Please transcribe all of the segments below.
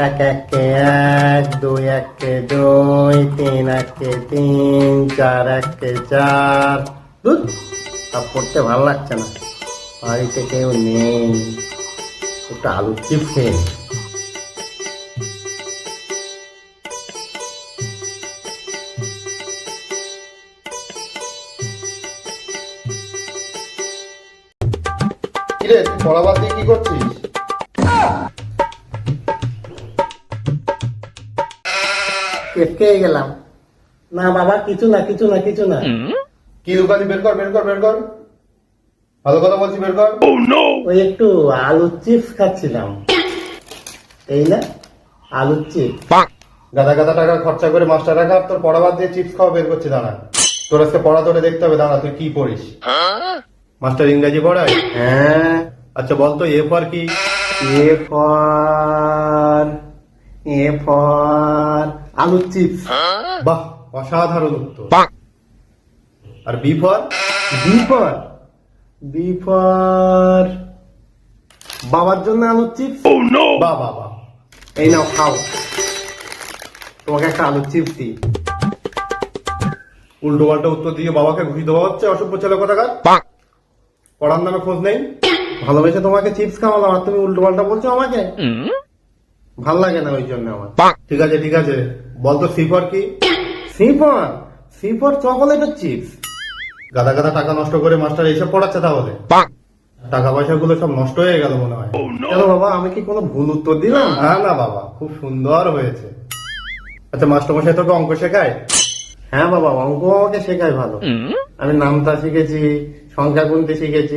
এক একে এক, দুই একে দুই, তিন একে তিন, চার একে চার। ধুর, সব পড়তে ভালো লাগছে না, বাড়িতে কেউ নেই, একটু আলুর চিপস খেয়ে নিই। কিরে, পড়া বাদ দিয়ে কি করছিস? কেটকে গেলাম। না বাবা, কিছু না কিছু না কিছু না। কি লুকালি? বের কর, বের কর, বের কর। ভালো কথা বলছি, বের কর। ওই একটু আলুর চিপস খাচ্ছিলাম। এই না আলুর চিপস। গাদা গাদা টাকা খরচা করে মাস্টার রাখা, তোর পড়া বাদ দিয়ে চিপস খাওয়া বের করছি। দাঁড়া, তোর আজকে পড়া ধরে দেখতে হবে। দাঁড়া, তুই কি পড়িস? মাস্টার ইংরেজি পড়ায়? হ্যাঁ। আচ্ছা বলতো এ ফর কি? এ ফর আলুর চিপস। বাহ, অসাধারণ উত্তর। আর বি ফর? বি ফর বাবার জন্য আলুর চিপস। বাহ বাহ বাহ। এই নাও খাও, তোমাকে একটা আলুর চিপস দিই। উল্টো পাল্টা উত্তর দিয়ে বাবাকে ঘুষি দেওয়া হচ্ছে, অসভ্য ছেলে কোথাকার। পড়ার নামে খোঁজ নেই। ভালোবেসে তোমাকে চিপস খাওয়ালাম আর তুমি উল্টো পাল্টা বলছো আমাকে। ভাল লাগে না ওই জন্য আমার। ঠিক আছে ঠিক আছে, বলতো সি ফর কি? সি ফর চকোলেটের চিপস। গাদা গাদা টাকা নষ্ট করে মাস্টার এইসব পড়াচ্ছে তাহলে? টাকা পয়সা গুলো সব নষ্ট হয়ে গেল মনে হয়। কেন বাবা, আমি কি কোনো ভুল উত্তর দিলাম? হ্যাঁ না বাবা, খুব সুন্দর হয়েছে। আচ্ছা, মাস্টারমশাই তোকে অঙ্ক শেখায়? হ্যাঁ বাবা, অঙ্ক আমাকে শেখায় ভালো। আমি নামতা শিখেছি, সংখ্যা গুনতে শিখেছি।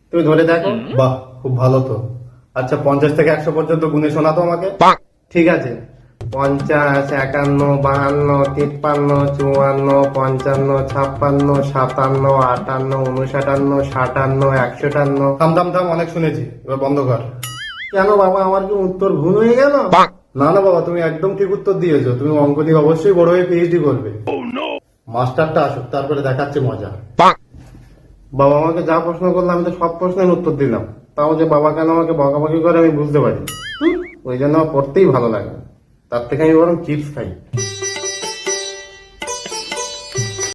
তুমি ধরে দেখো। বাহ, খুব ভালো তো। আচ্ছা, 50 থেকে 100 পর্যন্ত গুনে শোনা তো আমাকে। ঠিক আছে। 50, 51, 52, 53, 54, 55, 56, 57, 58, 59, 57, 158। থাম থাম থাম, অনেক শুনেছি, এবার বন্ধ কর। কেন বাবা, আমার কি উত্তর ভুল হয়ে গেল? না না বাবা, তুমি একদম ঠিক উত্তর দিয়েছো। তুমি অঙ্ক নিয়ে অবশ্যই বড় হয়ে পিএইচডি করবে। মাস্টারটা আসুক, তারপরে দেখাচ্ছে মজা। বাবা আমাকে যা প্রশ্ন করলো আমি তো সব প্রশ্নের উত্তর দিলাম, তাও যে বাবা কেন আমাকে বকাবকি করে আমি বুঝতে পারি। ওই জন্য আমার পড়তেই ভালো লাগে, তার থেকে আমি বরং চিপস খাই।